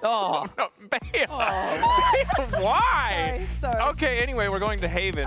Oh. No, Bale. Oh. Why? Sorry. Okay, anyway, we're going to Haven.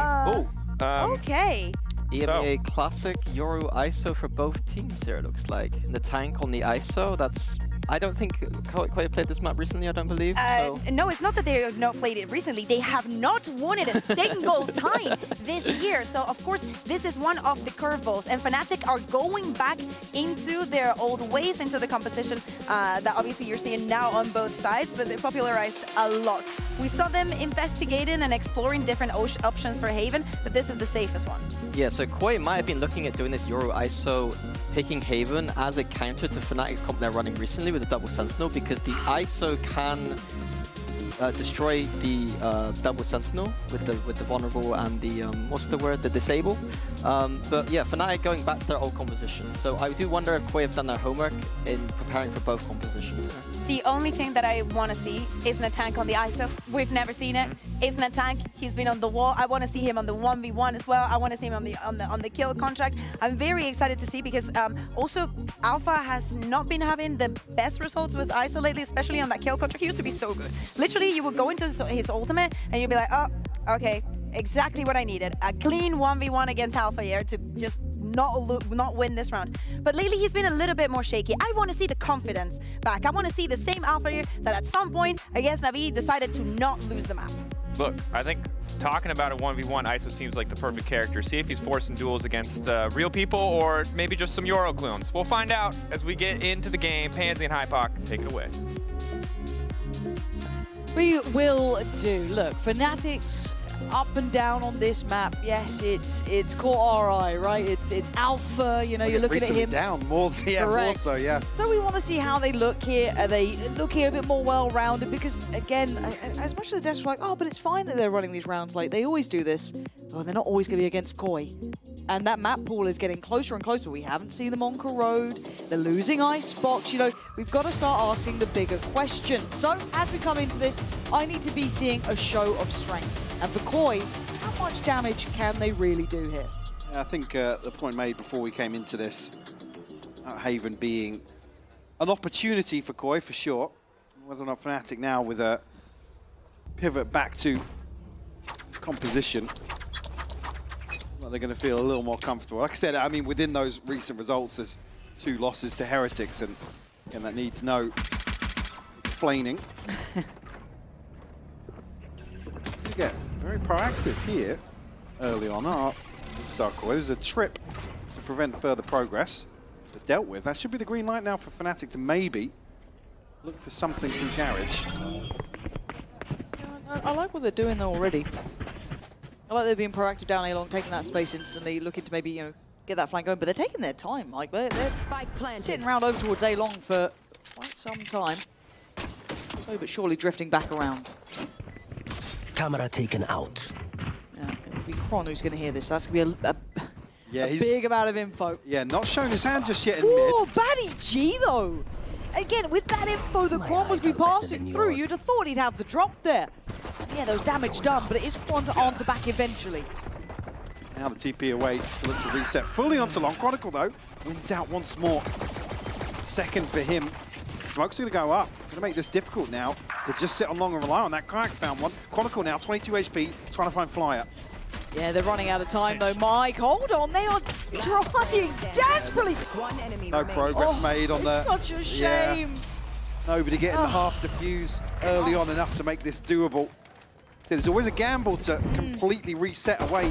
Okay. EMEA Classic, Euro ISO for both teams here, it looks like. And the tank on the ISO, that's... I don't think MKOI played this map recently, I don't believe. So. No, it's not that they have not played it recently. They have not won it a single time this year. So, of course, this is one of the curveballs. And Fnatic are going back into their old ways, into the composition that obviously you're seeing now on both sides, but they popularized a lot. We saw them investigating and exploring different options for Haven, but this is the safest one. Yeah, so KOI might have been looking at doing this Euro ISO, picking Haven as a counter to Fnatic's comp they're running recently with the double Sentinel, because the ISO can destroy the double Sentinel with the vulnerable and the what's the word, the disable. But yeah, Fnatic going back to their old composition. So I do wonder if KOI have done their homework in preparing for both compositions. The only thing that I want to see is a tank on the ISO. We've never seen it. It's a tank. He's been on the wall. I want to see him on the 1v1 as well. I want to see him on the kill contract. I'm very excited to see because also Alpha has not been having the best results with ISO lately, especially on that kill contract. He used to be so good. Literally, you would go into his ultimate and you'd be like, oh, okay, exactly what I needed. A clean 1v1 against Alpha here to just not win this round. But lately he's been a little bit more shaky. I want to see the confidence back. I want to see the same Alpha here that at some point against Navi decided to not lose the map. Look, I think talking about a 1v1, ISO seems like the perfect character. See if he's forcing duels against real people or maybe just some Euro clones. We'll find out as we get into the game. Pansy and Hypoc, take it away. We will do. Look, Fnatic's up and down on this map. Yes, it's core RI, right? It's Alpha. You know, you're looking at him down more. Yeah, more so. Yeah. So we want to see how they look here. Are they looking a bit more well-rounded? Because again, as much as the devs are like, oh, but it's fine that they're running these rounds late. They always do this. Well, they're not always going to be against KOI. And that map pool is getting closer and closer. We haven't seen them on Corrode. They're losing Icebox. You know, we've got to start asking the bigger questions. So as we come into this, I need to be seeing a show of strength. And for KOI, how much damage can they really do here? I think the point made before we came into this, Haven being an opportunity for KOI for sure. Whether or not Fnatic now with a pivot back to composition, well, they're going to feel a little more comfortable. Like I said, I mean, within those recent results, there's 2 losses to Heretics, and that needs no explaining. Get very proactive here early on. There's a trip to prevent further progress, but dealt with. That should be the green light now for Fnatic to maybe look for something from Carriage. I like what they're doing though already. I like they're being proactive down A long, taking that space instantly, looking to maybe, you know, get that flank going, but they're taking their time. Like they're sitting around over towards A long for quite some time. Slowly but surely drifting back around. Camera taken out. Yeah, it'll be Kron who's going to hear this. That's going to be a big amount of info. Yeah, not showing his hand just yet in mid. Oh, Batty G though. Again, with that info that Kron was be passing through, you'd have thought he'd have the drop there. Yeah, there was damage done, but it is Kron to answer back eventually. Now the TP away to look to reset fully onto Long. Chronicle though wins out once more. Second for him. Smoke's going to go up. Going to make this difficult now to just sit on Long and rely on that. Kayak's found one. Chronicle now, 22 HP, trying to find Flyer. Yeah, they're running out of time though. Mike, hold on. They are trying desperately. No progress made on the... Such a shame. Yeah. Nobody getting the half defuse early on enough to make this doable. So there's always a gamble to completely reset away.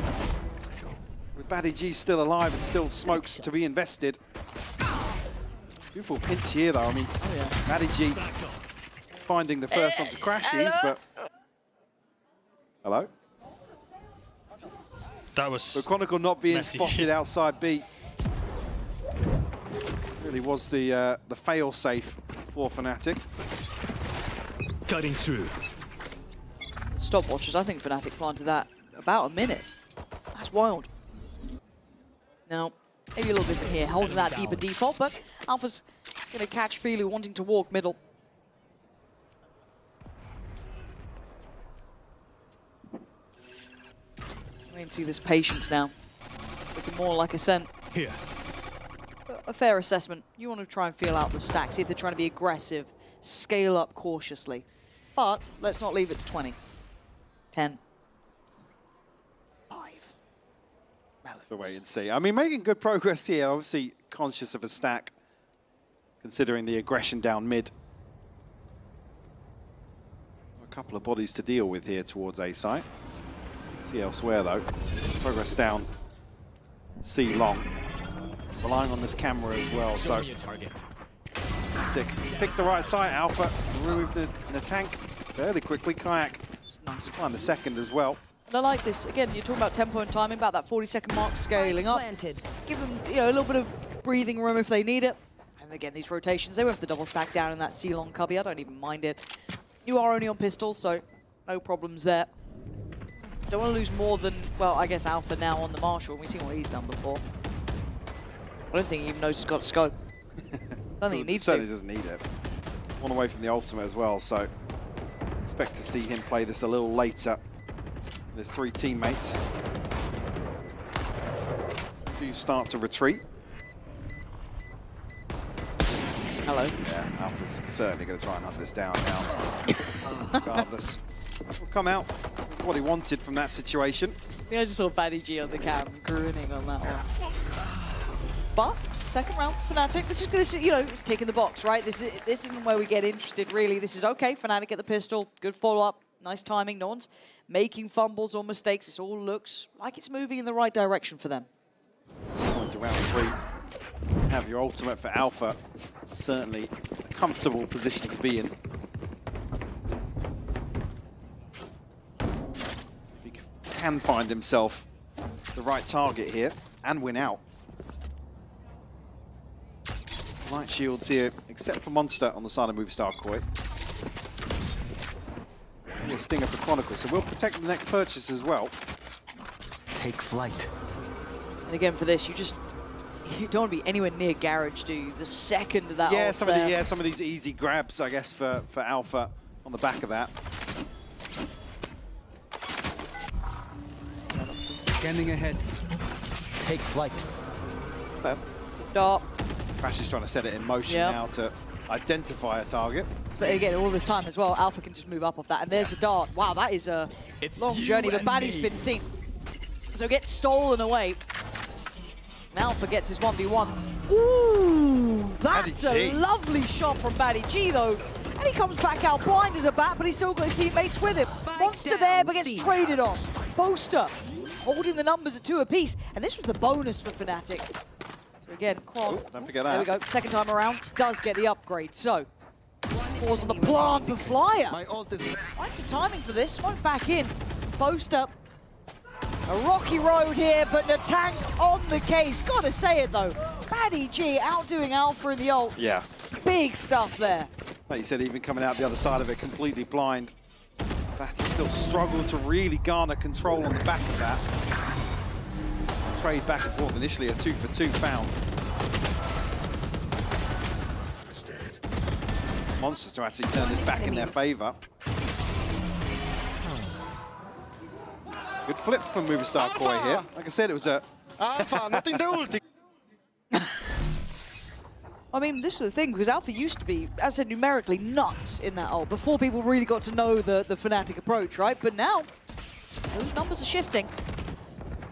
With Batty G still alive and still Smokes to be invested. Beautiful pinch here though. I mean, Batty G finding the first onto Crashies, but... Hello? That was so Chronicle not being messy. Spotted outside B. Really was the fail-safe for Fnatic. Cutting through. Stopwatches, I think Fnatic planted that about a minute. That's wild. Now, maybe a little different here, holding that deeper default, but Alpha's going to catch Felu wanting to walk middle. We can see this patience now. Looking more like a scent. Here. A fair assessment. You want to try and feel out the stack, see if they're trying to be aggressive, scale up cautiously. But let's not leave it to 20. 10. 5. The wait and see. I mean, making good progress here. Obviously conscious of a stack, considering the aggression down mid. A couple of bodies to deal with here towards A site. See elsewhere though. Progress down C long. Relying on this camera as well. So pick the right site. Alpha remove the tank fairly quickly. Kayak nice. Find a second as well. And I like this. Again, you're talking about tempo and timing, about that 40-second mark, scaling up. Give them, you know, a little bit of breathing room if they need it. And again, these rotations, they went for the double stack down in that C-long cubby. I don't even mind it. You are only on pistols, so no problems there. Don't want to lose more than, well, I guess Alpha now on the Marshall. We've seen what he's done before. I don't think he even knows he's got a scope. I don't think he needs to. Certainly doesn't need it. One away from the ultimate as well, so expect to see him play this a little later. There's 3 teammates. Do start to retreat. Hello. Yeah, Alpha's certainly going to try and hunt this down now. Regardless. Will come out with what he wanted from that situation. I just saw Batty G on the cam grinning on that one. But second round, Fnatic. This is you know, it's ticking the box, right? This isn't where we get interested really. This is okay. Fnatic get the pistol, good follow up, nice timing. No one's making fumbles or mistakes. This all looks like it's moving in the right direction for them. Going to round 3. Have your ultimate for Alpha. Certainly a comfortable position to be in. He can find himself the right target here and win out. Light shields here, except for Monster on the side of Movistar Koi. And a stinger for Chronicle, so we'll protect the next purchase as well. Take flight. And again, for this, you don't want to be anywhere near Garage, do you? The second that Yeah, ult's some of these easy grabs, I guess, for Alpha on the back of that. Scanning ahead. Take flight. Dart. Crash is trying to set it in motion now to identify a target. But again, all this time as well, Alpha can just move up off that. And there's the dart. Wow, that is a long journey, but Batty's been seen. So it gets stolen away. And Alpha gets his 1v1. Ooh, that's a lovely shot from Batty G, though. And he comes back out blind as a bat, but he's still got his teammates with him. Monster there, but gets traded off. Boaster holding the numbers at 2 apiece. And this was the bonus for Fnatic. So again, Kron. Don't forget that. There we go. Second time around, does get the upgrade. So, pause on the plant for Flyer. Right to timing for this. Won't back in. Boaster. A rocky road here, but Natank on the case. Gotta say it though. Batty G outdoing Alpha in the ult. Yeah. Big stuff there. Like you said, even coming out the other side of it completely blind. Batty still struggled to really garner control on the back of that. Trade back and forth initially, a 2-for-2 found. Monsters to actually turn this back in their favor. Good flip from Movistar Koi here. Like I said, it was a... Alpha, nothing to ulti. I mean, this is the thing, because Alpha used to be, as I said, numerically nuts in that ult, before people really got to know the Fnatic approach, right? But now, those numbers are shifting.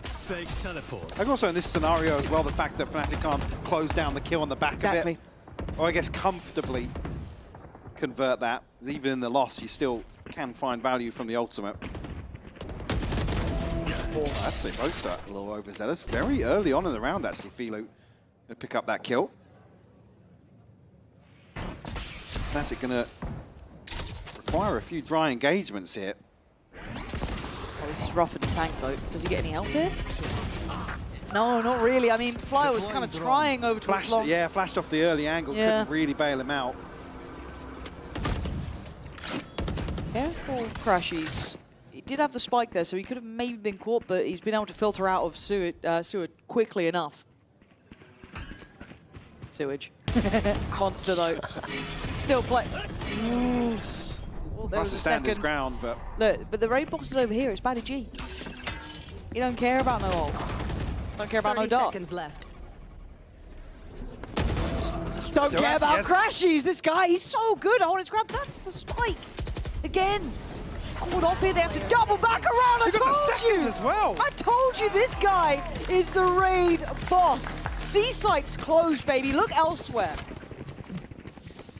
Fake teleport. I think also in this scenario as well, the fact that Fnatic can't close down the kill on the back of it. Or I guess comfortably convert that. Because even in the loss, you still can find value from the ultimate. Oh, that's the Boaster a little overzealous. Very early on in the round, actually, Philo to pick up that kill. Fnatic gonna require a few dry engagements here. Oh, this is rough for the tank, though. Does he get any help here? No, not really. I mean, Flyer was kind of trying over towards long. Yeah, flashed off the early angle. Couldn't really bail him out. Careful, Crashies. He did have the spike there, so he could have maybe been caught, but he's been able to filter out of sewer quickly enough. Sewage. Monster, though. Still play. Ooh. Oh, there was a stand his second. ground, but... Look, but the raid boss is over here. It's Batty G. You don't care about no ult. Don't care about no dart. 30 seconds left. Don't Still care has- about yes. Crashies. This guy, he's so good. I want his grab. That's the spike. Again. Caught off here. They have to double back around. I He got the told second you. as well. I told you this guy is the raid boss. C-site's closed, baby. Look elsewhere.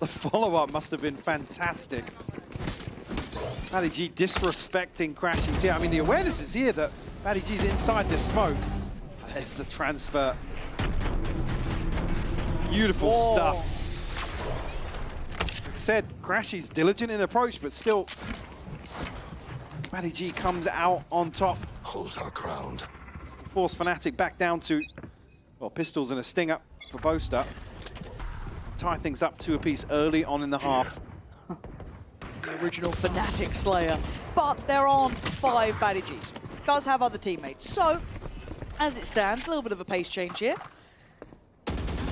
The follow-up must have been fantastic. Paddy G disrespecting Crashing here. I mean, the awareness is here that Paddy G's inside this smoke. There's the transfer. Beautiful stuff. Like I said, Crashy's diligent in approach, but still, Paddy G comes out on top. Holds our ground. Force Fnatic back down to, well, pistols and a sting up for Boaster. Tie things up 2 apiece early on in the half. The original Fnatic Slayer. But they're on 5 Paddy Gs. Does have other teammates. So, as it stands, a little bit of a pace change here.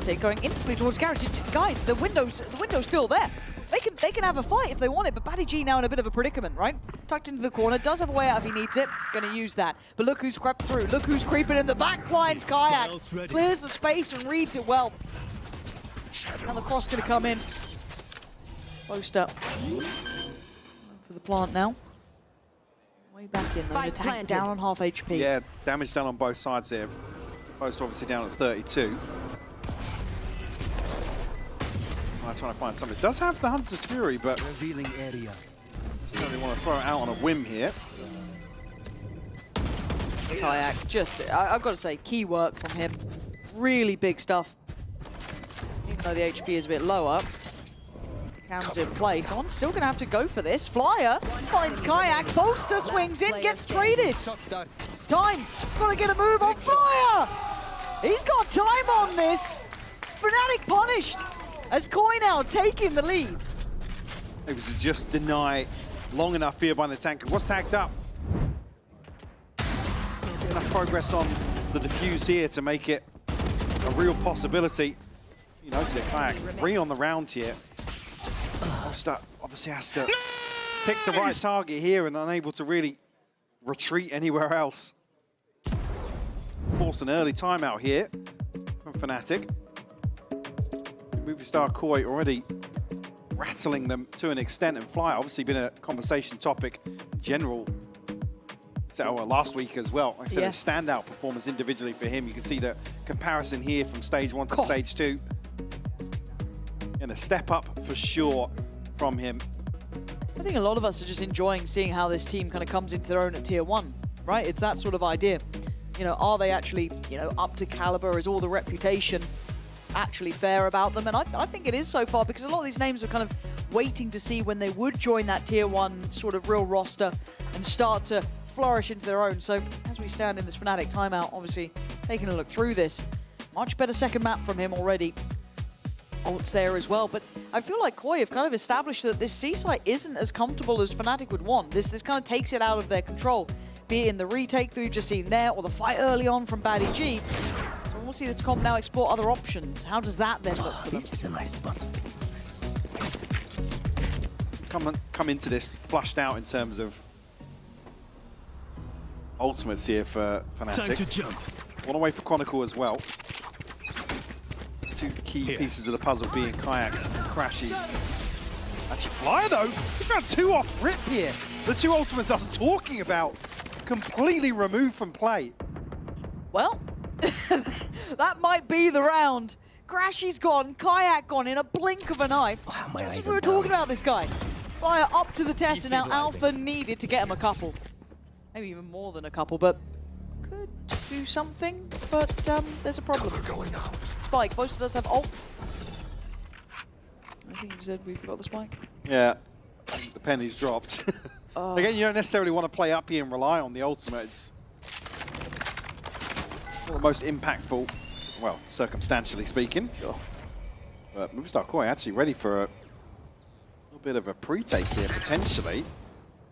They're going instantly towards Garrett. Guys, the window's still there. They can have a fight if they want it, but Paddy G now in a bit of a predicament, right? Tucked into the corner, does have a way out if he needs it. Gonna use that. But look who's crept through. Look who's creeping in the back lines. Kayak clears the space and reads it well. And the cross gonna come in. Post up. For the plant now. Way back in though. The tank down on half HP. Yeah, damage done on both sides here. Both obviously down at 32. I'm trying to find something. It does have the Hunter's Fury, but Revealing area. certainly want to throw it out on a whim here. Kayak, I've got to say, key work from him. Really big stuff. Even though the HP is a bit lower. Cam's in play. Someone's still going to have to go for this. Flyer finds Kayak. Bolster swings in, gets traded. Time. Got to get a move on Flyer. He's got time on this. Fnatic punished. As KOI now taking the lead. It was to just deny long enough here by the tank. What's tagged up? Enough progress on the defuse here to make it a real possibility. You notice it, Kayak 3 on the round here. Boaster obviously has to pick the right target here and unable to really retreat anywhere else. Force an early timeout here from Fnatic. Movie star KOI already rattling them to an extent, and Fly obviously been a conversation topic in general. So last week as well. Like I said, a standout performance individually for him. You can see the comparison here from stage 1 to stage 2. And a step up for sure from him. I think a lot of us are just enjoying seeing how this team kind of comes into their own at tier 1, right? It's that sort of idea. You know, are they actually, up to caliber? Is all the reputation actually fair about them? And I think it is so far, because a lot of these names are kind of waiting to see when they would join that tier 1 sort of real roster and start to flourish into their own. So as we stand in this Fnatic timeout, obviously taking a look through this, much better second map from him already. Ult's there as well, but I feel like KOI have kind of established that this C site isn't as comfortable as Fnatic would want. This kind of takes it out of their control, be it in the retake that we've just seen there, or the fight early on from Paddy G. So we'll see this comp now explore other options. How does that then look for them? This is a nice spot. Come into this flushed out in terms of ultimates here for Fnatic. Time to jump. One away for Chronicle as well. 2 key pieces of the puzzle being Kayak and Crashies. Actually, Flyer though, he's found 2 off rip here. The 2 ultimates I was talking about, completely removed from play. Well, that might be the round. Crashy's gone, Kayak gone in a blink of an eye. Wow, my Just eyes as we are were talking down. about this guy. Flyer up to the test, and now driving. Alpha needed to get him a couple. Maybe even more than a couple, but could do something. But there's a problem. Cover going out. Spike, Boaster does have ult. I think you said we've got the spike. Yeah, the penny's dropped. Again, you don't necessarily want to play up here and rely on the ultimate. It's not the most impactful, well, circumstantially speaking. Sure. But Movistar KOI actually ready for a little bit of a pre-take here, potentially.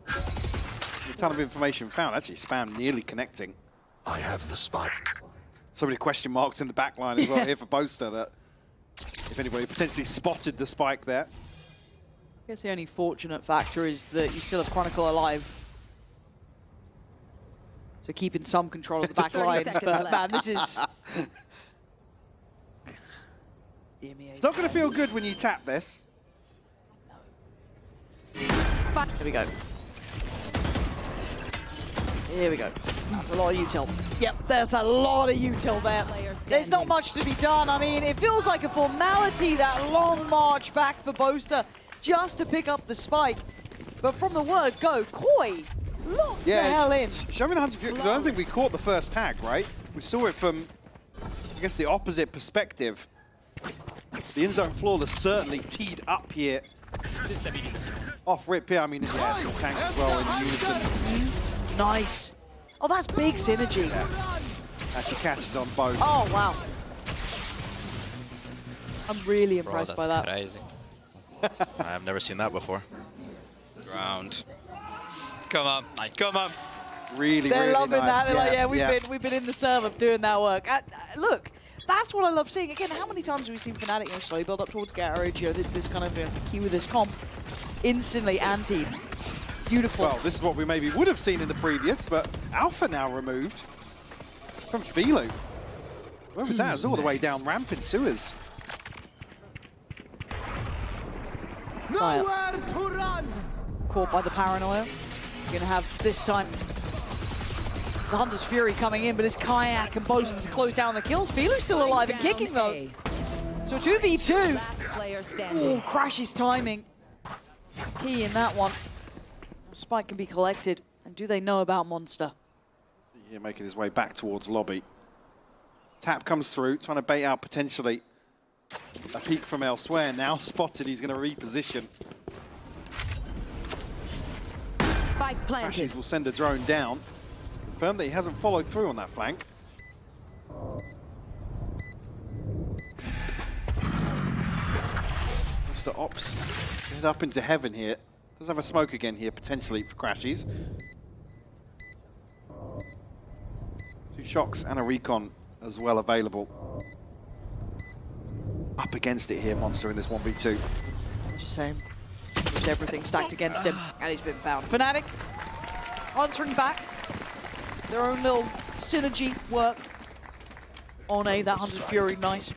A ton of information found. Actually, Spam nearly connecting. I have the spike. So many question marks in the back line as well here for Boaster that if anybody potentially spotted the spike there. I guess the only fortunate factor is that you still have Chronicle alive. So keeping some control of the back 30 lines, seconds but left. man, this is... It's not going to feel good when you tap this. Here we go. Here we go. That's a lot of util. Yep, there's a lot of util there. There's not much to be done. I mean, it feels like a formality, that long march back for Boaster, just to pick up the spike. But from the word go, KOI, lock the hell in. Show me the 100 because I don't think we caught the first tag, right? We saw it from, I guess, the opposite perspective. The in-zone flawless certainly teed up here. Off rip here, I mean, yeah, some tank as well in unison. Nice. Oh, that's big synergy. Yeah. Actually catches on both. Oh, wow. I'm really impressed by that. Crazy. I've never seen that before. Ground. Come on, come on. Really, They're really loving nice. that. They're like, yeah, we've been in the serve of doing that work. Look, that's what I love seeing. Again, how many times have we seen Fnatic slowly build up towards garage? This kind of key with this comp, instantly anti. Beautiful. Well, this is what we maybe would have seen in the previous, but Alpha now removed from Philo. Where was that? It was all the way down ramp in sewers. Nowhere to run! Caught by the paranoia. You're gonna have this time the Hunter's Fury coming in, but it's Kayak and Boaster's close down the kills. Philo's still alive and kicking though. So 2v2. Oh, Crash's timing. Key in that one. Spike can be collected. And do they know about Monster? Here making his way back towards lobby. Tap comes through, trying to bait out potentially a peek from elsewhere. Now spotted, he's going to reposition. Spike planted. Ashes will send a drone down. Confirm that he hasn't followed through on that flank. Mr. Ops head up into heaven here. Does have a smoke again here, potentially for Crashies. 2 shocks and a recon as well available. Up against it here, Monster, in this 1v2. Just saying. Just everything stacked against him, and he's been found. Fnatic answering back. Their own little synergy work on A, that Hunter's Fury, nice.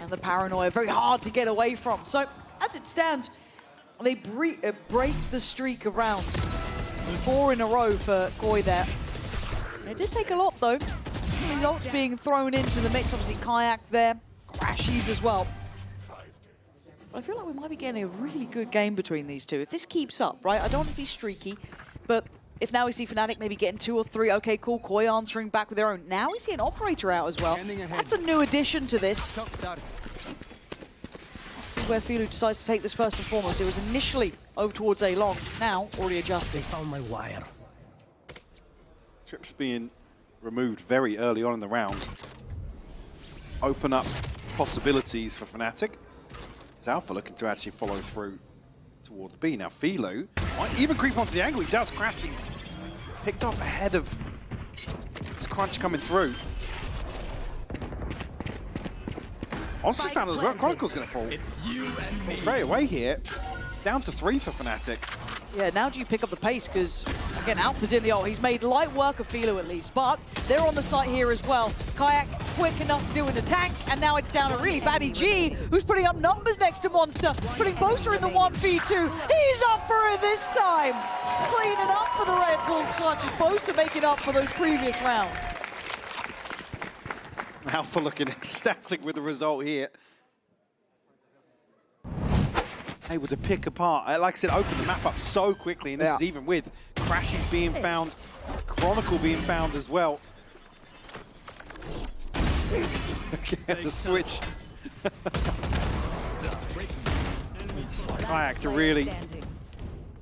And the paranoia, very hard to get away from. So, as it stands, they break the streak of rounds. 4 in a row for KOI there. It did take a lot, though. Lots being thrown into the mix. Obviously, Kayak there. Crashies as well. I feel like we might be getting a really good game between these two. If this keeps up, right? I don't want to be streaky, but if now we see Fnatic maybe getting 2 or 3, okay, cool. KOI answering back with their own. Now we see an operator out as well. That's a new addition to this. Let's see where Philo decides to take this first and foremost. It was initially over towards A long, now already adjusting. Found my wire. Trips being removed very early on in the round. Open up possibilities for Fnatic. It's Alpha looking to actually follow through towards B. Now Philo might even creep onto the angle. He does crash. He's picked off ahead of this crunch coming through. Monster's down as well. Chronicle's going to fall. It's you and me. Straight away here. Down to 3 for Fnatic. Yeah, now do you pick up the pace? Because, again, Alpha's in the ult. He's made light work of Philo at least, but they're on the site here as well. Kayak quick enough to deal with the tank, and now it's down to really Batty G, who's putting up numbers next to Monster, putting Boaster in the 1v2. He's up for it this time! Cleaning up for the Red Bull clutch, as Boaster making up for those previous rounds. Alpha looking ecstatic with the result here. Able to pick apart, like I said, open the map up so quickly, and this is even with Crashies being found, Chronicle being found as well. The switch. Kayak to really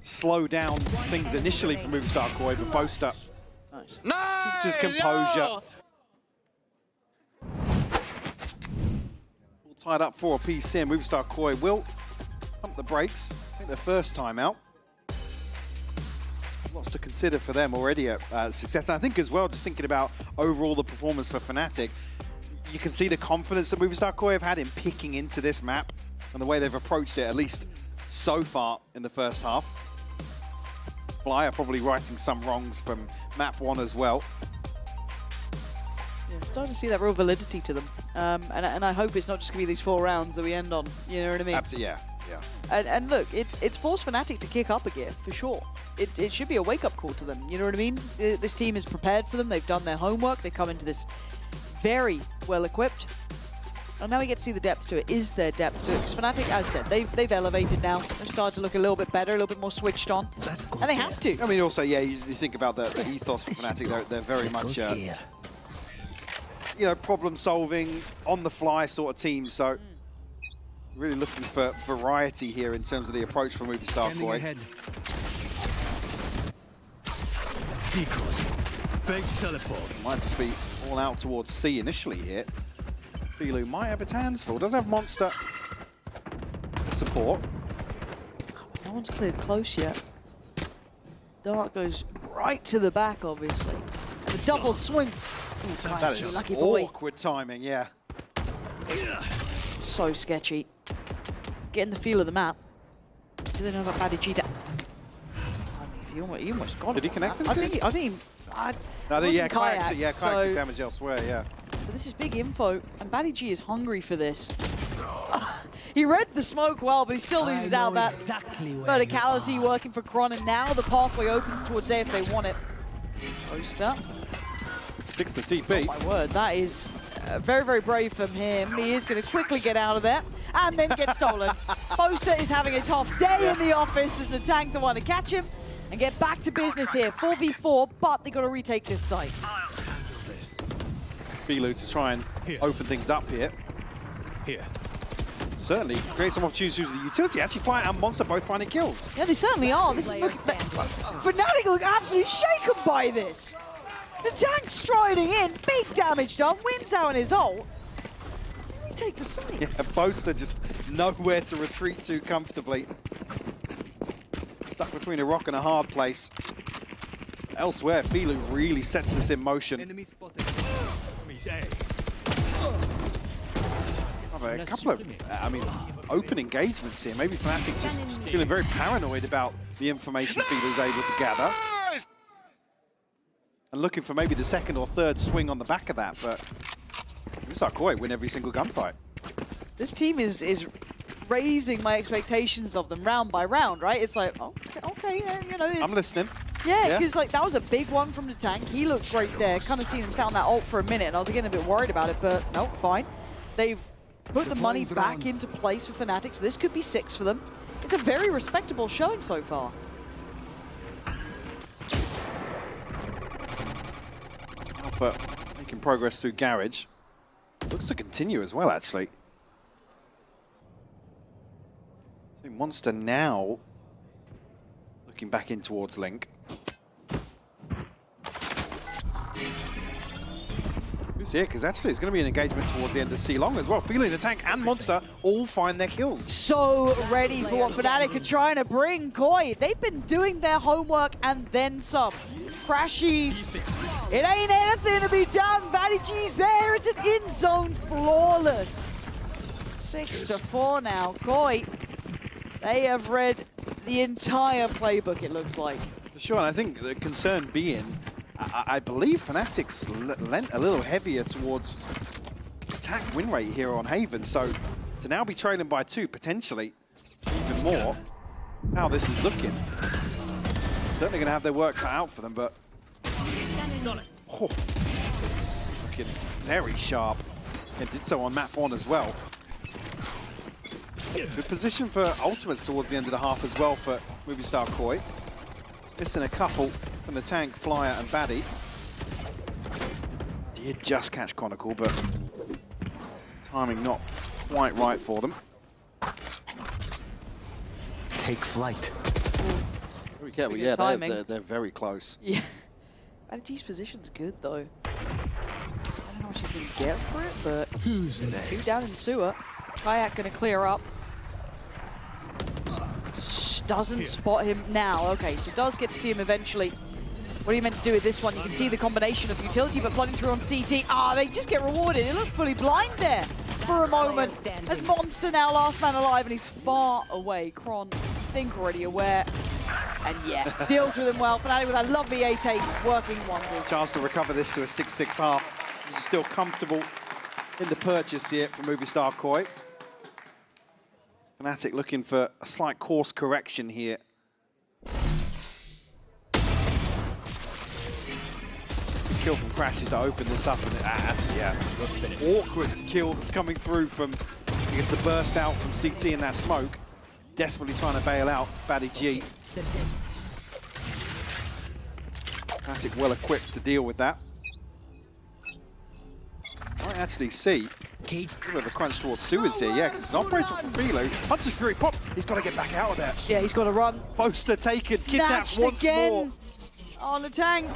slow down things initially for Movistar KOI, but Boaster keeps his composure. All tied up for a piece here. Movistar KOI will pump the brakes, take their first time out. Lots to consider for them already at success. And I think as well, just thinking about overall the performance for Fnatic, you can see the confidence that Movistar KOI have had in picking into this map and the way they've approached it, at least so far in the first half. Fly are probably righting some wrongs from map 1 as well. Yeah, starting to see that real validity to them. And I hope it's not just going to be these 4 rounds that we end on. You know what I mean? Absolutely, yeah. And look, it's forced Fnatic to kick up a gear, for sure. It should be a wake-up call to them, you know what I mean? This team is prepared for them, they've done their homework, they come into this very well-equipped. And now we get to see the depth to it. Is there depth to it? Because Fnatic, as I said, they've elevated now. They've started to look a little bit better, a little bit more switched on. And they have to. I mean, also, yeah, you think about the ethos for Fnatic, they're very much, you know, problem-solving, on-the-fly sort of team, so really looking for variety here in terms of the approach from Movistar KOI. Decoy. Big teleport. Might just be all out towards C initially here. Filu might have its hands full. Does have Monster support. No one's cleared close yet. Dark goes right to the back, obviously. And the double swing. Ooh, That is lucky boy. awkward timing, yeah. So sketchy. Getting the feel of the map. Do they know about Baddy Cheetah? He almost got it. Did he connect him? I think Yeah, Kayak, Kayak so, took damage elsewhere, yeah. but this is big info, and Baddy G is hungry for this. He read the smoke well, but he still loses out that verticality working for Kron, and now the pathway opens towards A if they want it. Poster. Sticks the TP. Oh my word, that is very, very brave from him. He is going to quickly get out of there and then get stolen. Poster is having a tough day in the office as the tank the one to catch him and get back to business here. 4v4, but they got to retake this site. Filu to try and open things up here. Certainly create some opportunities to use the utility. Actually, Fire and Monster both finding kills. Yeah, they certainly are. This is looking... Fnatic look absolutely shaken by this. The tank striding in, big damage done, wins out on his ult. Retake the site. Yeah, Poster just nowhere to retreat to comfortably. Stuck between a rock and a hard place. Elsewhere, Filu really sets this in motion. Enemy spotted. A couple of, I mean, open engagements here. Maybe Fnatic just feeling very paranoid about the information Filu's able to gather. And looking for maybe the second or third swing on the back of that, but Movistar KOI win every single gunfight. This team is raising my expectations of them round by round, right? It's like, okay, you know. I'm listening. Yeah, because like that was a big one from the tank. He looked great there. Kind of seen him sat on that ult for a minute, and I was getting a bit worried about it, but no, fine. They've put the money back into place for Fnatic, so this could be 6 for them. It's a very respectable showing so far. Alpha making progress through Garage. Looks to continue as well, actually. So Monster now looking back in towards Link. Who's here? Because actually it's going to be an engagement towards the end of C-Long as well. Feeling the tank and Monster all find their kills. So ready for what Fnatic are trying to bring. KOI, they've been doing their homework and then some. Crashies. It ain't anything to be done. Baddy G's there. It's an in-zone flawless. 6-4 now. KOI, they have read the entire playbook, it looks like. For sure, and I think the concern being, I believe Fnatic's lent a little heavier towards attack win rate here on Haven, so to now be trailing by 2, potentially even more, how this is looking. Certainly going to have their work cut out for them, but oh, looking very sharp, and did so on map 1 as well. Good position for ultimates towards the end of the half as well for Movistar KOI. Missing a couple from the tank, Flyer and Baddy. Did just catch Chronicle, but timing not quite right for them. Take flight. Yeah, well, yeah, they're very close. Yeah. Baddy G's position's good though. I don't know what she's going to get for it, but Who's there's next? 2 down in sewer. Kayak going to clear up. Doesn't spot him now. Okay, so does get to see him eventually. What are you meant to do with this one? You can see the combination of utility, but flooding through on CT. They just get rewarded. It looked fully blind there for a moment. As Monster now last man alive, and he's far away. Kron, I think, already aware. And yeah, deals with him well. Fnatic with that lovely 8-8 working wonders. Chance to recover this to a 6-6 half. He's still comfortable in the purchase here for Movistar KOI. Fnatic looking for a slight course correction here. Kill from Crashes to open this up, and actually, awkward kills coming through from, I guess, the burst out from CT in that smoke. Desperately trying to bail out Fatty G. Fnatic well equipped to deal with that. Might actually see a bit of a crunch towards Suez here, yeah, because it's an operator from Velo. Hunter's Fury pop, he's got to get back out of there. Yeah, he's got to run. Poster taken, kidnapped once again more. On the tank.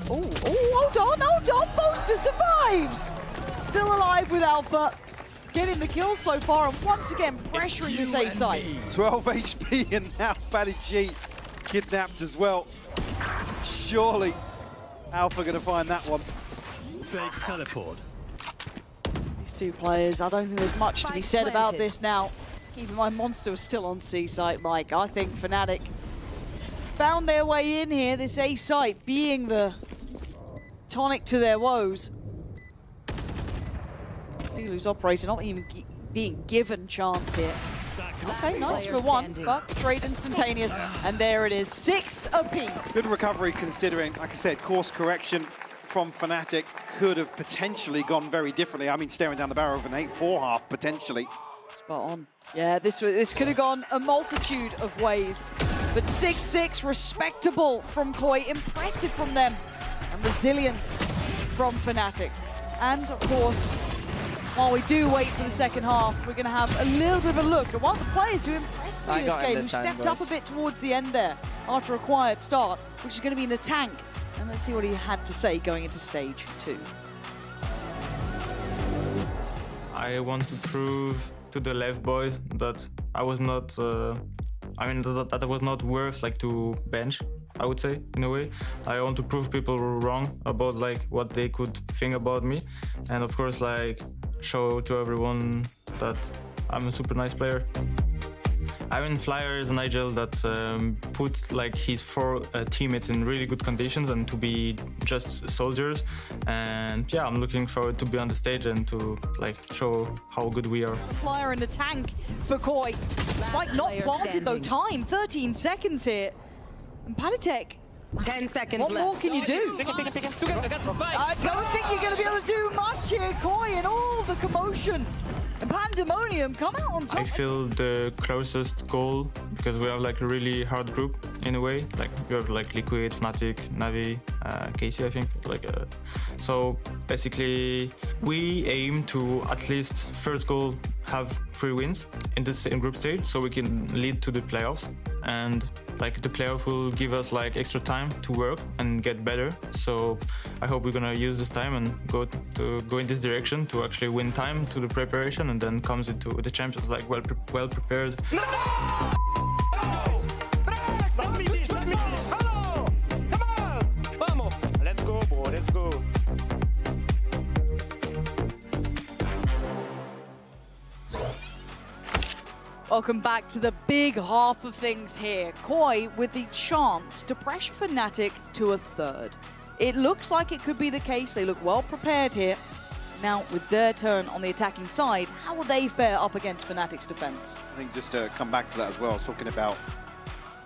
Oh, hold on, Poster survives! Still alive with Alpha. Getting the kill so far, and once again pressuring this A site. 12 HP, and now Fatty G kidnapped as well. Surely Alpha going to find that one. Fake teleport. These two players, I don't think there's much to be said about this now. Keep in mind, Monster was still on C site, Mike. I think Fnatic found their way in here, this A site being the tonic to their woes. Velu's operator not even being given chance here. Okay, nice for one, but trade instantaneous, and there it is, 6 apiece. Good recovery considering, like I said, course correction from Fnatic could have potentially gone very differently. I mean, staring down the barrel of an 8-4 half, potentially. Spot on. Yeah, this could have gone a multitude of ways, but 6-6, respectable from KOI, impressive from them, and resilience from Fnatic. And of course, while we do wait for the second half, we're going to have a little bit of a look at one of the players who impressed me this game, who stepped up a bit towards the end there after a quiet start, which is going to be in the tank. And let's see what he had to say going into stage 2. I want to prove to the left boys that I was not, that I was not worth like to bench, I would say, in a way. I want to prove people wrong about like what they could think about me, and of course like show to everyone that I'm a super nice player. I mean, Flyer is an Nigel that put like his 4 teammates in really good conditions and to be just soldiers. And yeah, I'm looking forward to be on the stage and to like show how good we are. Flyer in the tank for KOI. Spike not planted though. Time 13 seconds here. And Patatek, 10 seconds what left. more can you do? I don't think you're going to be able to do much here, KOI, and all the commotion and pandemonium come out on top. I feel the closest goal because we have like a really hard group in a way. Like we have like Liquid, Fnatic, Navi, Casey, I think. So basically we aim to at least first goal have 3 wins in the same group stage, so we can lead to the playoffs. And like the playoff will give us like extra time to work and get better. So I hope we're gonna use this time and go in this direction to actually win time to the preparation, and then comes into the champions like well prepared. Let's go, bro. Let's go. Welcome back to the big half of things here. KOI with the chance to pressure Fnatic to a 3rd. It looks like it could be the case. They look well prepared here. Now, with their turn on the attacking side, how will they fare up against Fnatic's defense? I think just to come back to that as well, I was talking about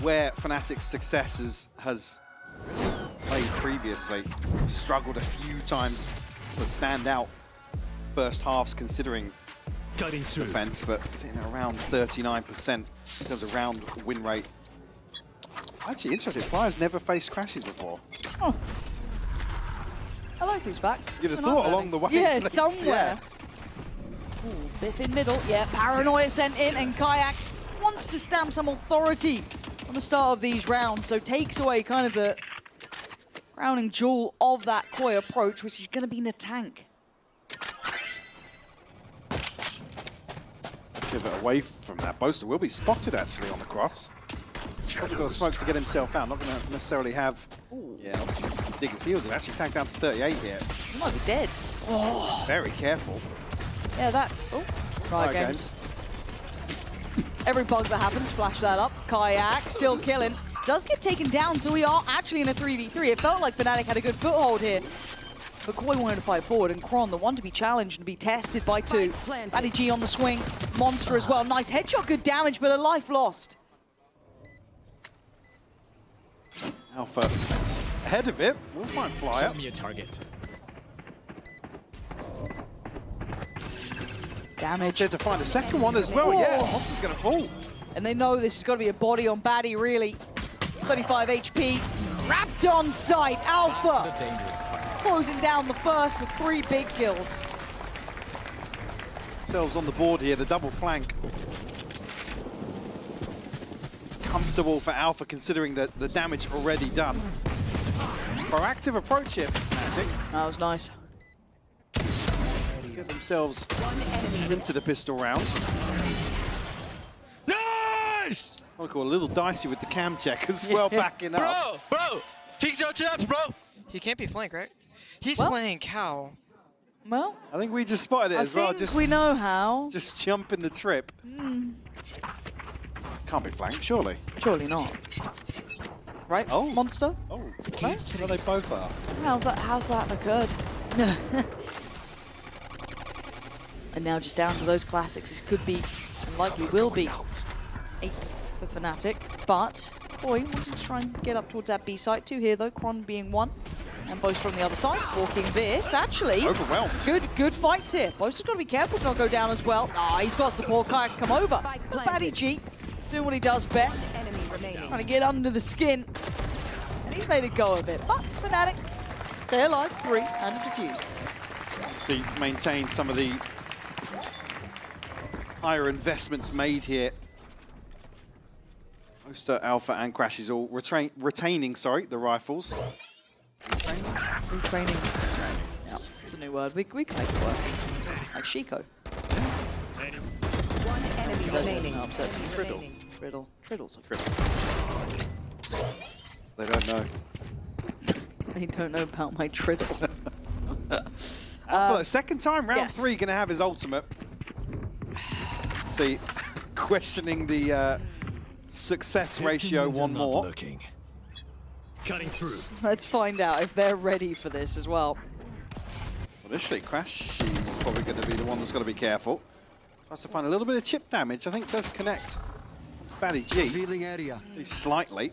where Fnatic's successes has played previously. Struggled a few times to stand out first halves considering defense, but sitting around 39% in terms of round win rate. Actually, interesting. Flyers never faced Crashes before. Oh. I like these facts. You'd have thought along the way. Yeah, somewhere. Yeah. Ooh, Biff in middle. Yeah, Paranoia sent in, and Kayak wants to stamp some authority on the start of these rounds, so takes away kind of the crowning jewel of that KOI approach, which is going to be in the tank. Pivot away from that. Boaster will be spotted actually on the cross. Probably got smokes to get himself out. Not going to necessarily have opportunities to dig his heels. He's actually tanked down to 38 here. He might be dead. Oh. Very careful. Yeah, that. Oh, Riot Games. Every bug that happens, flash that up. Kayak still killing. Does get taken down, so we are actually in a 3v3. It felt like Fnatic had a good foothold here. But Koi wanted to fight forward, and Kron, the one to be challenged and be tested by two. Addy G on the swing, Monster as well. Nice headshot, good damage, but a life lost. Alpha ahead of it. We'll find Flyer. Show me a target. Damage. There to find a second one as well. Whoa. Yeah, Monster's going to fall. And they know this has got to be a body on Baddie, really. 35 HP, wrapped on sight. Alpha closing down the first with 3 big kills. Themselves on the board here, the double flank. Comfortable for Alpha considering the damage already done. Proactive approach here. That was nice. Get themselves into the pistol round. Nice! I call a little dicey with the cam check as well, backing up. Bro! Fix your traps, bro! He can't be flanked, right? He's playing cow. Well, I think we just spotted it as well. I think we know how. Just jump in the trip. Can't be flanked, surely. Surely not. Right? Oh. Monster? Oh, Right? well, they both are. How's that occurred? And now just down to those classics. This could be, and likely will be, 8 for Fnatic. But Koi wanting to try and get up towards that B site. 2 here though, Kron being 1. And Boaster on the other side, walking this. Actually, Overwhelmed. Good fights here. Boaster's got to be careful to not go down as well. Ah, he's got support. Kayak's come over. But Baddie G doing what he does best. Trying to get under the skin. And he's made a go of it. But Fnatic stay alive, 3 and defuse. See, maintain some of the higher investments made here. Boaster, Alpha, and Crash is all retaining the rifles. Retraining. Yeah, it's a new word. We can make it work. Like Shiko. One enemy remaining. Upset. Triddle. Triddle's a They don't know. They don't know about my Triddle. Alpha, second time, round yes. 3, going to have his ultimate. See, questioning the success ratio one more. Looking. Cutting through. Let's find out if they're ready for this as well. Initially, Crash, she's probably going to be the one that's got to be careful. Tries to find a little bit of chip damage. I think does connect. Baddie G. Revealing area. Slightly.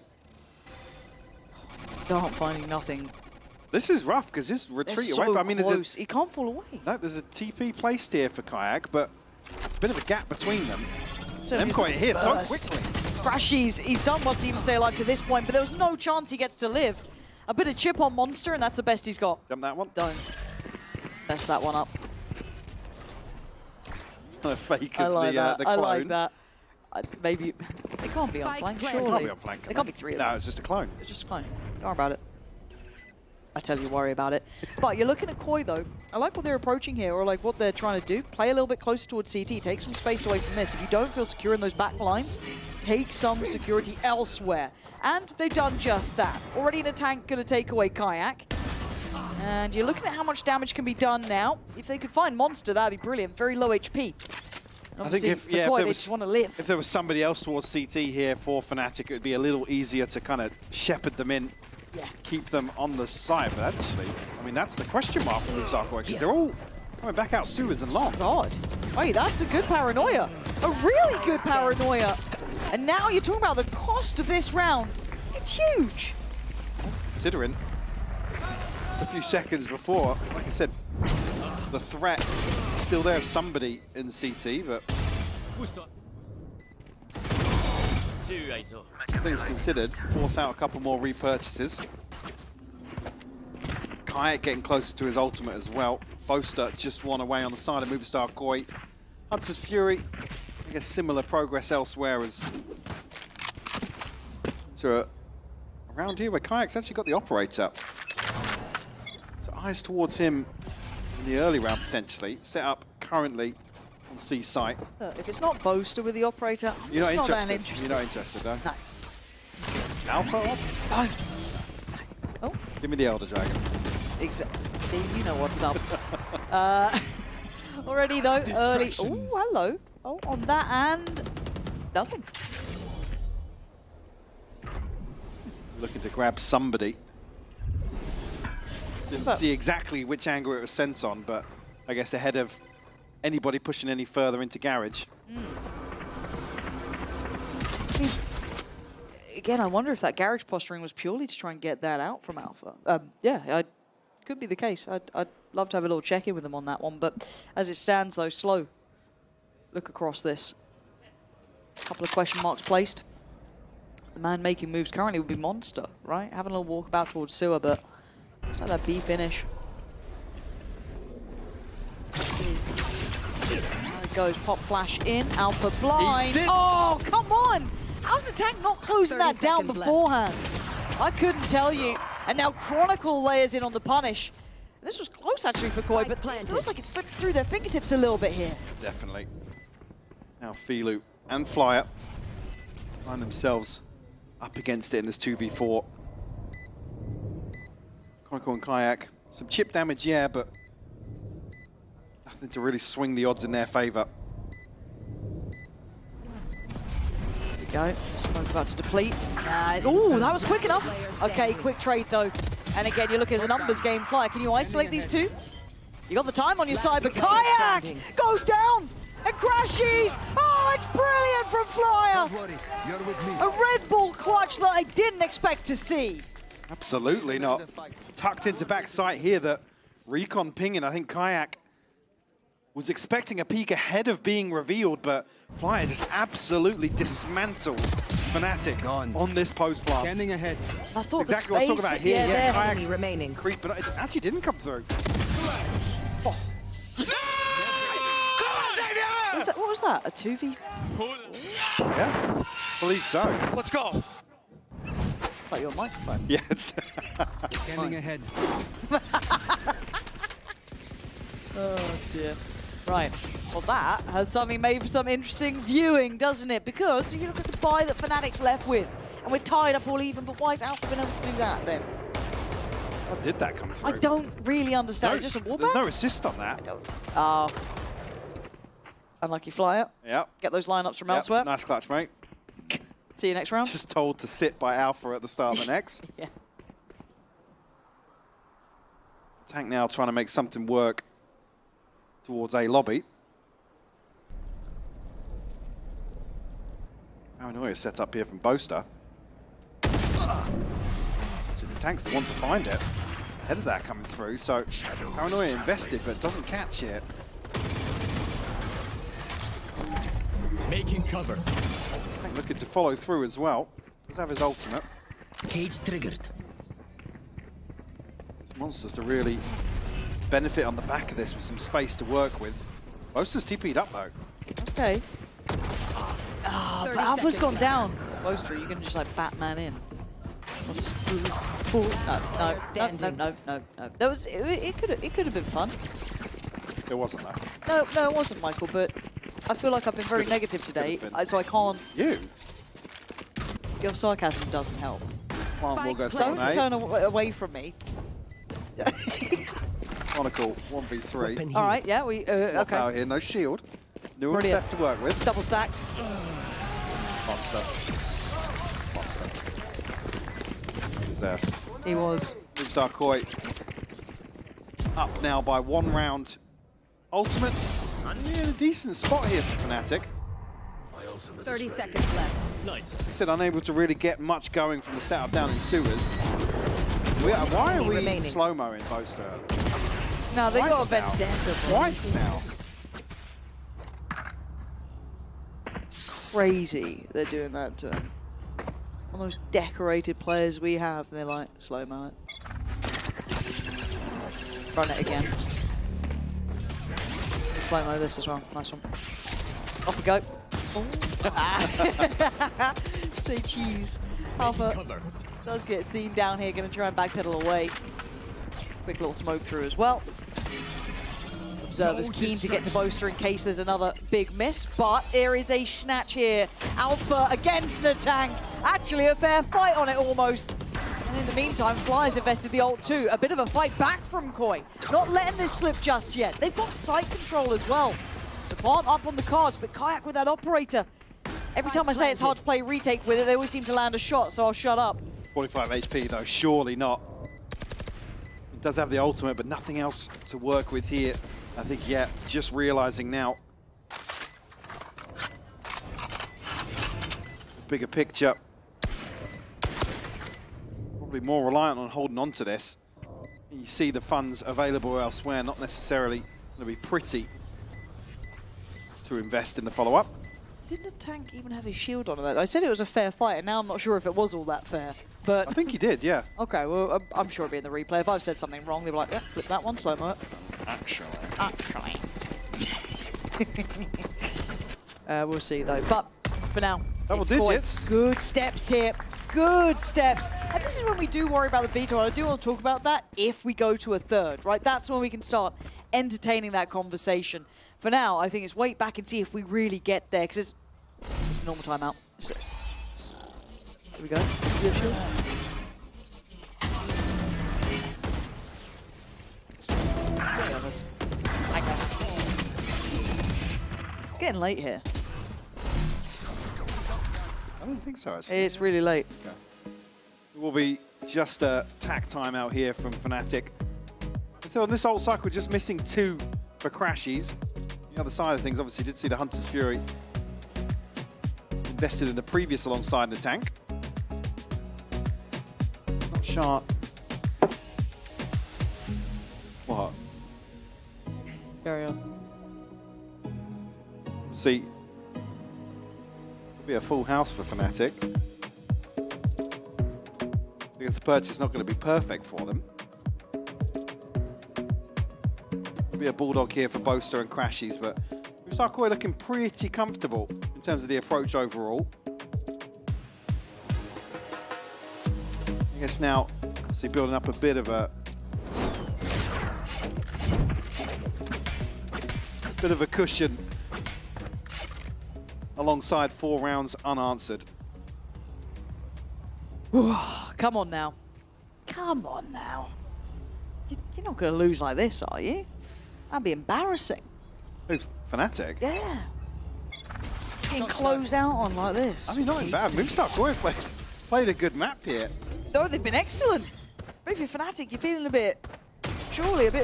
Dark finding nothing. This is rough because his They're retreat so away. But I mean, close. He can't fall away. no, there's a TP placed here for Kayak, but a bit of a gap between them. So MKOI here so burst. quickly. Crash, he's somewhat to even stay alive to this point, but there was no chance he gets to live. A bit of chip on Monster, and that's the best he's got. Jump that one. Don't. Mess that one up. Fake I as like that. the I clone. like that. Maybe they can't be on Spike flank, planted. Can't surely. be on flank, They can't be 3 of No, them. it's just a clone. It's just fine. Don't worry about it. I tell you, worry about it. But you're looking at Koi, though. I like what they're approaching here, or like what they're trying to do. Play a little bit closer towards CT. Take some space away from this. If you don't feel secure in those back lines, take some security elsewhere. And they've done just that. Already in a tank, going to take away Kayak. And you're looking at how much damage can be done now. If they could find Monster, that'd be brilliant. Very low HP. I think if, for yeah, Koi, if, they just want to live. there was somebody else towards CT here for Fnatic, it would be a little easier to kind of shepherd them in, keep them on the side. But actually, I mean, that's the question mark for Lusako, because they're all coming back out sewers and long. God. Hey, that's a good paranoia. A really good paranoia. And now you're talking about the cost of this round. It's huge. Considering a few seconds before, like I said, the threat is still there of somebody in CT, but things considered, force out a couple more repurchases. Kayak getting closer to his ultimate as well. Boaster just one away on the side of Movistar Koi. Hunter's Fury, I guess similar progress elsewhere as to around here where Kayak's actually got the operator. So eyes towards him in the early round potentially. Set up currently on C site. If it's not Boaster with the operator, You're not it's interested. that interesting. You're not interested, though. No. Alpha up? Oh, Give me the Elder Dragon. exactly. You know what's up. Already though, early. Oh, hello. Oh, on that and nothing. Looking to grab somebody. Didn't see exactly which angle it was sent on, but I guess ahead of anybody pushing any further into garage. Again, I wonder if that garage posturing was purely to try and get that out from Alpha. Yeah, could be the case. I'd love to have a little check-in with them on that one, but as it stands, though, slow. Look across this. A couple of question marks placed. The man making moves currently would be Monster, right? Having a little walkabout towards Sewer, but looks like that B finish. There it goes, pop flash in, Alpha blind. Oh, come on! How's the tank not closing that down beforehand? I couldn't tell you. And now Chronicle layers in on the punish. This was close actually for Koi, but it feels like it slipped through their fingertips a little bit here. Definitely. Now Filu and Flyer find themselves up against it in this 2v4. Chronicle and Kayak, some chip damage, yeah, but nothing to really swing the odds in their favor. There we go. Smoke about to deplete. Oh, that was quick enough. Okay, quick trade though. And again, you're looking at the numbers game. Flyer, can you isolate these two? You got the time on your side, but Kayak goes down and crashes. Oh, it's brilliant from Flyer. A Red Bull clutch that I didn't expect to see. Absolutely not. Tucked into backside here, that recon pinging. I think Kayak was expecting a peek ahead of being revealed, but Flyer just absolutely dismantles Fnatic on this post plant. Standing ahead. I thought exactly what I was talking about here. Yeah, Kayak's remaining. creep, but it actually didn't come through. Oh. What was that? A 2v? Yeah, believe so. Let's go. It's like your microphone. Yes. Standing ahead. Oh dear. Right. Well, that has suddenly made for some interesting viewing, doesn't it? Because you look at the buy that Fnatic's left with, and we're tied up all even, but why is Alpha been able to do that then? How did that come through? I don't really understand. It's just a wallback? There's no assist on that. Oh. Unlucky Flyer. Yep. Get those lineups from elsewhere. Nice clutch, mate. See you next round. Just told to sit by Alpha at the start of the next. Yeah. Tank now trying to make something work towards A lobby. Paranoia set up here from Boaster. So the tank's the one to find it. Ahead of that coming through, so Paranoia invested but doesn't catch it. Making cover. Tank looking to follow through as well. Does have his ultimate. Cage triggered. These monsters to really benefit on the back of this with some space to work with. Boaster's TP'd up though. Okay. Ah, but Alpha's gone down. Boaster, you can just like Batman in. No. That was it. Could have been fun. There wasn't that. No, it wasn't, Michael. But I feel like I've been very negative today, so I can't. You. Your sarcasm doesn't help. Plant will go Don't through turn away from me. Chronicle 1v3. All right, yeah, we Swap okay. out here, no shield. No one Brilliant. left to work with. Double stacked. Monster. He's there. He was. Koi up now by 1 round. Ultimates in a decent spot here for Fnatic. 30 seconds left. Nice. He said unable to really get much going from the setup down in sewers. Why are we in slow-mo in Boaster? No, they got a Twice now. vendetta. Twice now. Crazy they're doing that to him. One of those decorated players we have, and they're like, slow-mo it. Run it again. Slow-mo this as well. Nice one. Off we go. Oh. Say cheese. Alpha does get seen down here, gonna try and backpedal away. Quick little smoke through as well. Observer's keen to get to Boaster in case there's another big miss, but there is a snatch here. Alpha against the tank. Actually a fair fight on it almost. And in the meantime, Flyer's invested the ult too. A bit of a fight back from Koi. Not letting this slip just yet. They've got site control as well. The plant up on the cards, but Kayak with that operator. Every time I say it's hard to play retake with it, they always seem to land a shot, so I'll shut up. 45 HP though, surely not. Does have the ultimate, but nothing else to work with here. I think, yeah, just realizing now. Bigger picture. Probably more reliant on holding on to this. You see the funds available elsewhere, not necessarily going to be pretty to invest in the follow-up. Didn't a tank even have his shield on that? I said it was a fair fight, and now I'm not sure if it was all that fair. But I think he did, yeah. Okay, well, I'm sure it'll be in the replay. If I've said something wrong, they'll be like, yeah, flip that one, slow-mo. Actually. We'll see, though. But for now, double it's digits. Good steps here. Good steps. And this is when we do worry about the veto. I do want to talk about that if we go to a third, right? That's when we can start entertaining that conversation. For now, I think it's wait back and see if we really get there, because it's a normal timeout. So, here we go. Yeah, sure. It's getting late here. I don't think so, actually. It's really late. Okay. It will be just a tack time out here from Fnatic. So on this ult cycle, we're just missing 2 for Crashies. The other side of things, obviously, did see the Hunter's Fury invested in the previous alongside the tank. Not sharp. What? Carry on. See, be a full house for Fnatic. Because the purchase is not going to be perfect for them. Be a Bulldog here for Boaster and Crashies, but MKOI looking pretty comfortable in terms of the approach overall. I guess now, obviously building up a bit of a cushion alongside 4 rounds unanswered. Come on now. Come on now. You're not going to lose like this, are you? That'd be embarrassing. Who, Fnatic? Yeah. It's getting closed out on like this. I mean, not bad. MKOI played a good map here. No, they've been excellent. But if you're Fnatic, you're feeling a bit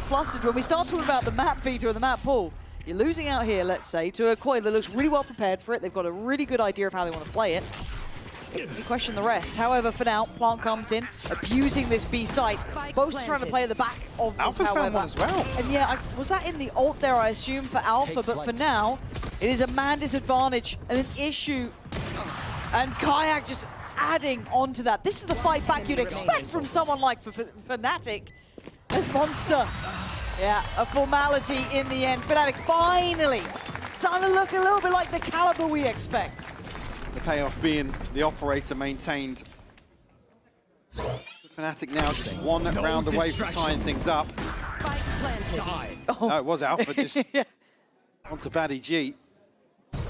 flustered when we start talking about the map veto and the map pull. You're losing out here, let's say, to a KOI that looks really well prepared for it. They've got a really good idea of how they want to play it. You question the rest. However, for now, Plant comes in, abusing this B site. Both trying to play at the back of this, Alpha's however. found one as well. And yeah, was that in the ult there, I assume, for Alpha? But for now, it is a man disadvantage and an issue. And Kayak just adding onto that. This is the fight back you'd expect from someone like Fnatic. As Monster. Yeah, a formality in the end. Fnatic finally starting to look a little bit like the caliber we expect. The payoff being the operator maintained. Fnatic now just one round away from tying things up. Oh. No, it was Alpha just onto Baddy G. Not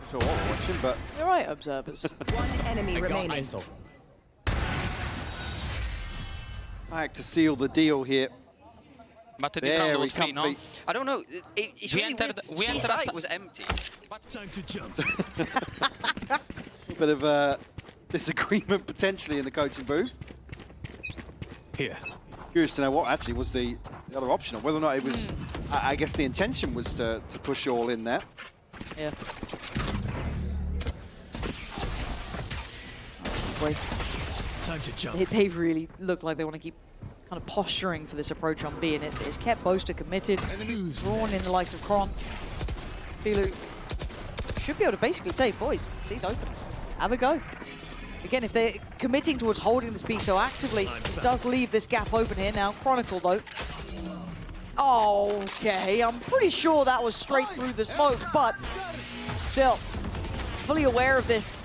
sure what we're watching, but... You're right, observers. One enemy remaining. Kayak to seal the deal here. But this round was Very free, no? comfy. I don't know. It's really weird. C-side was empty. What time to jump? Bit of a disagreement potentially in the coaching booth. Here. Curious to know what actually was the other option, or whether or not it was. I guess the intention was to push all in there. Yeah. Wait. Time to jump. They really look like they want to keep kind of posturing for this approach on B, and it's kept Boaster committed, drawn in the likes of Kron. Filu should be able to basically say, boys, C's open, have a go. Again, if they're committing towards holding this B so actively, this does leave this gap open here now. Chronicle, though. Okay, I'm pretty sure that was straight through the smoke, but still, fully aware of this.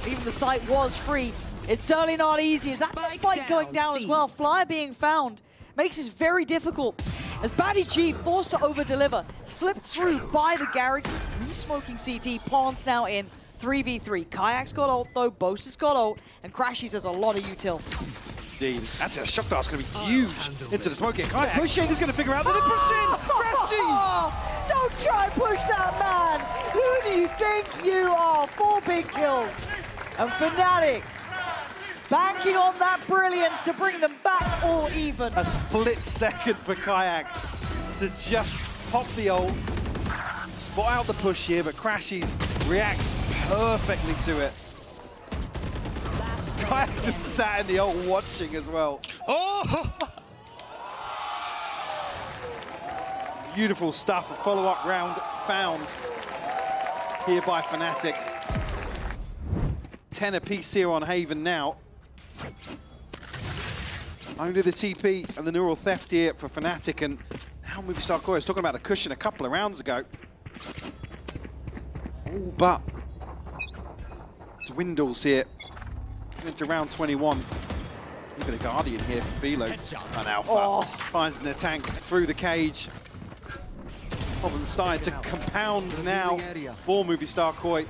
Even the site was free. It's certainly not easy. Is that the spike going down as well? Flyer being found makes this very difficult. As Baddy G forced to over-deliver, slipped through by the garage, re-smoking CT, Plants now in 3v3. Kayak's got ult though, Boaster's got ult, and Crashies has a lot of util. Indeed. That's a shock dart's going to be huge into the smoke here. Kayak Pushing. He's going to figure out that it pushed in. Crashies! Don't try and push that, man! Who do you think you are? 4 big kills. And Fnatic banking on that brilliance to bring them back all even. A split second for Kayak to just pop the ult, spot out the push here, but Crashies reacts perfectly to it. Kayak just sat in the ult watching as well. Oh! Beautiful stuff, a follow-up round found here by Fnatic. 10 apiece here on Haven now. Only the TP and the neural theft here for Fnatic, and now Movistar KOI was talking about the cushion a couple of rounds ago. Oh, but dwindles here into round 21. Look at the Guardian here for Velo. And Alpha finds the tank through the cage. Problems starting to compound now for Movistar KOI.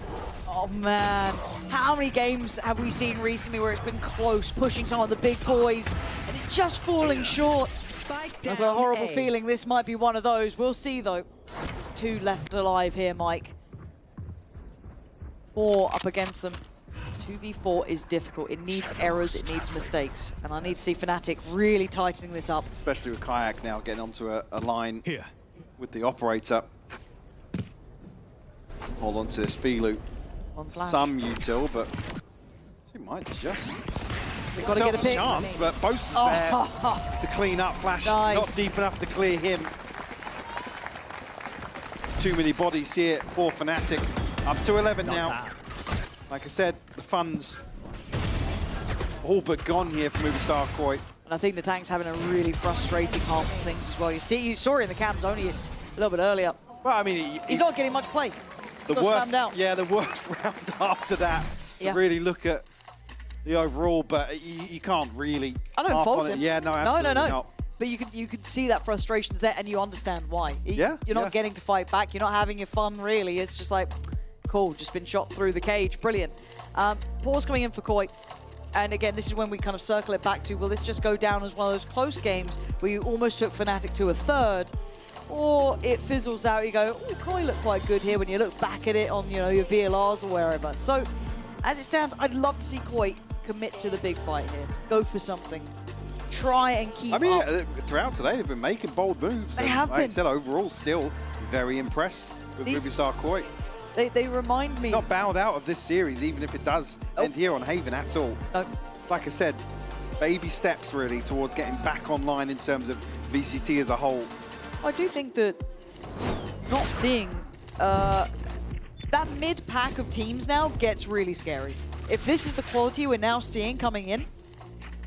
Oh man, how many games have we seen recently where it's been close, pushing some of the big boys, and it's just falling short? I've got a horrible feeling this might be one of those. We'll see though. There's 2 left alive here, Mike. 4 up against them. 2v4 is difficult. It needs errors, it needs mistakes. And I need to see Fnatic really tightening this up. Especially with Kayak now getting onto a line Here. with the operator. Hold on to this Velu. Some util, but he might just We've got to get a pick. chance, but Boast is there to clean up. Flash not deep enough to clear him. There's too many bodies here for Fnatic. Up to 11 now. Like I said, the fun's all but gone here for Movistar KOI. And I think the tank's having a really frustrating half of things as well. You saw it in the cams only a little bit earlier. Well, I mean, he's not getting much play. The worst, the worst round after that to really look at the overall, but you can't really. I don't fault him. Yeah, no, absolutely not. But you can see that frustration's there, and you understand why. You're not getting to fight back. You're not having your fun, really. It's just like, cool, just been shot through the cage. Brilliant. Pause coming in for KOI. And again, this is when we kind of circle it back to, will this just go down as one of those close games where you almost took Fnatic to a third, or it fizzles out, you go, oh, KOI look quite good here when you look back at it on, you know, your VLRs or wherever. So, as it stands, I'd love to see KOI commit to the big fight here. Go for something. Try and keep up. Throughout today, they've been making bold moves. They have been. Like I said, overall, still very impressed with Movistar KOI. They remind me. Not bowed out of this series, even if it does end here on Haven at all. Like I said, baby steps really towards getting back online in terms of VCT as a whole. I do think that not seeing that mid-pack of teams now gets really scary. If this is the quality we're now seeing coming in,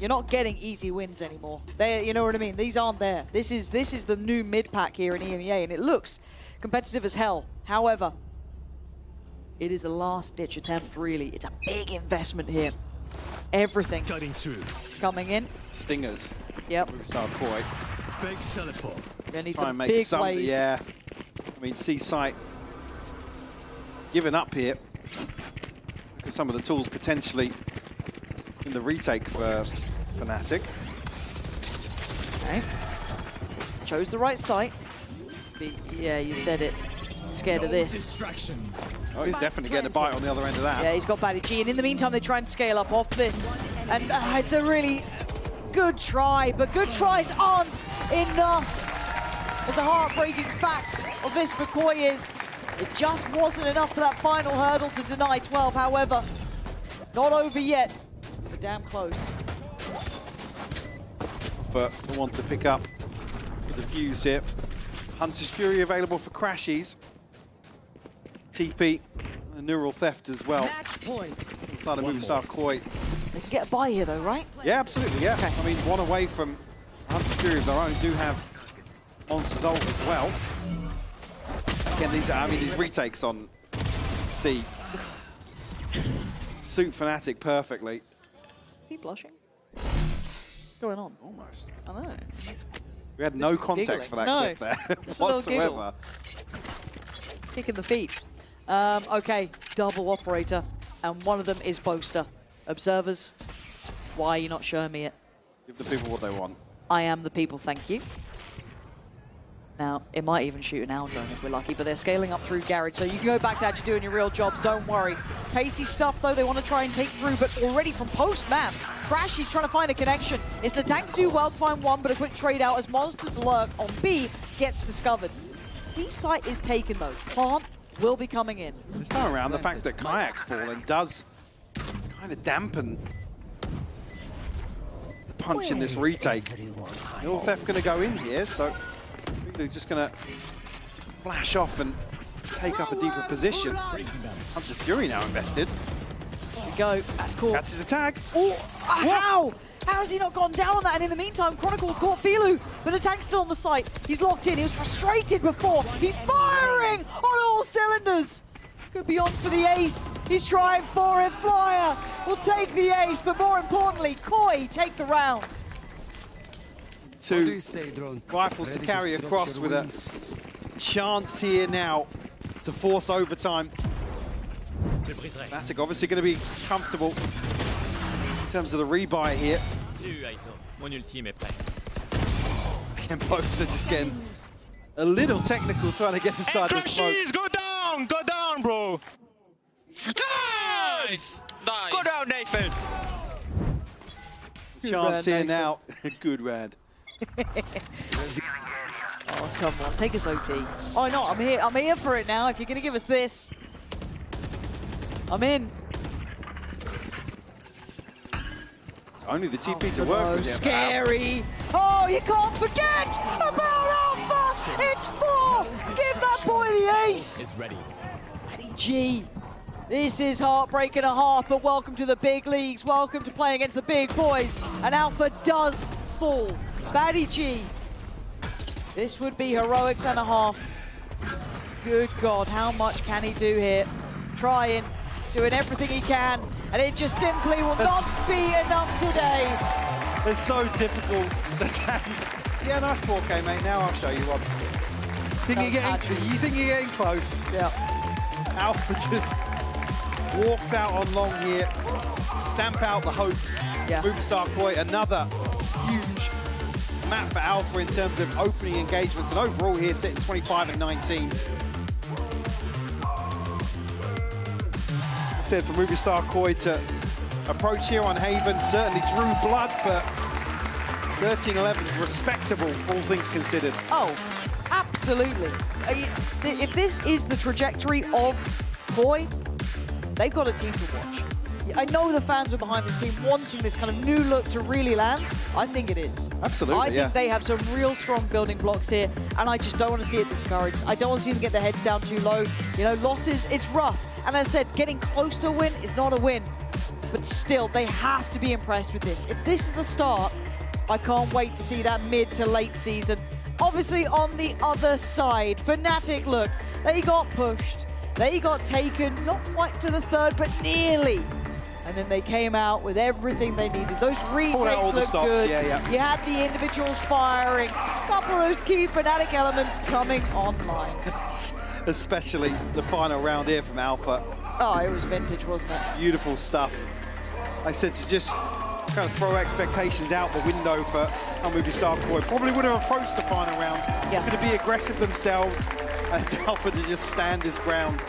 you're not getting easy wins anymore. You know what I mean? These aren't there. This is the new mid-pack here in EMEA, and it looks competitive as hell. However, it is a last-ditch attempt, really. It's a big investment here. Everything coming in. Stingers. Yep. Movistar KOI. Big teleport. Gonna need some big plays. Yeah. I mean, C-Site giving up here. Look at some of the tools potentially in the retake for Fnatic. Okay. Chose the right site. But yeah, you said it. Scared of this. Oh, he's definitely getting a bite on the other end of that. Yeah, he's got Batty G, and in the meantime, they try and scale up off this. And it's a really good try, but good tries aren't enough. But the heartbreaking fact of this for KOI is it just wasn't enough for that final hurdle to deny 12. However, not over yet, but damn close. But the one to pick up with the fuse here. Hunter's Fury available for Crashies. TP and Neural Theft as well. Inside of Movistar KOI. They can get a buy here though, right? Yeah, absolutely, yeah. Okay. I mean, one away from Hunter's Fury of their own, do have Monster's ult as well. Again, these retakes on C suit Fnatic perfectly. Is he blushing? What's going on? Almost. I know. We had no context for that clip there whatsoever. Kicking the feet. Okay, double operator, and one of them is Boaster. Observers, why are you not showing me it? Give the people what they want. I am the people, thank you. Now, it might even shoot an Aldrone if we're lucky, but they're scaling up through Garage, so you can go back to actually doing your real jobs, don't worry. Pacey stuff, though, they want to try and take through, but already from post-map, Crash, he's trying to find a connection. It's the tank to do well to find one, but a quick trade out as monsters lurk on B gets discovered. C site is taken, though. Plant will be coming in. This time around, the fact that Kayak's fallen does kind of dampen the punch in this retake. Northf going to go in here, so Vulu just going to flash off and take up a deeper position. Comes the Fury now invested. There we go. That's cool. That's his attack. Oh, how? How has he not gone down on that? And in the meantime, Chronicle caught Filu, but the tank's still on the site. He's locked in. He was frustrated before. He's firing on all cylinders. Could be on for the ace. He's trying for it. Flyer will take the ace, but more importantly, Koi take the round. 2 rifles to carry across with a chance here now to force overtime. Fnatic obviously going to be comfortable in terms of the rebuy here. Again, both are just getting a little technical trying to get inside the smoke. Go down, bro. Nice! Go down, Nathan. Chance here now. Good rad. Oh, come on, take us OT. Oh no, I'm here for it now. If you're gonna give us this, I'm in. Only the TP to work with him. Scary. Oh, you can't forget about Alpha. It's 4. Give that boy the ace. Matty G. This is heartbreak and a half, but welcome to the big leagues. Welcome to playing against the big boys. And Alpha does fall. Matty G. This would be heroics and a half. Good God, how much can he do here? Trying, doing everything he can, and it just simply will not be enough today. It's so typical. Yeah, nice 4K, mate. Now I'll show you one. You think you're getting close? Yeah. Alpha just walks out on long here, stamp out the hopes. Yeah. Movistar Koi, another huge map for Alpha in terms of opening engagements, and overall here sitting 25 and 19. I said for Movistar Koi to approach here on Haven certainly drew blood, but 13-11 is respectable, all things considered. Oh, absolutely. If this is the trajectory of Koi, they've got a team to watch. I know the fans are behind this team wanting this kind of new look to really land. I think it is. Absolutely, I think they have some real strong building blocks here, and I just don't want to see it discouraged. I don't want to see them get their heads down too low. You know, losses, it's rough. And as I said, getting close to a win is not a win. But still, they have to be impressed with this. If this is the start, I can't wait to see that mid to late season. Obviously, on the other side, Fnatic, look, they got pushed. They got taken, not quite to the third, but nearly. And then they came out with everything they needed. Those retakes look good. Yeah. You had the individuals firing. A couple of those key Fnatic elements coming online. Especially the final round here from Alpha. Oh, it was vintage, wasn't it? Beautiful stuff. I said to just kind of throw expectations out the window for Movistar Koi. Probably would have approached the final round. Yeah. Going to be aggressive themselves, and Alpha to just stand his ground.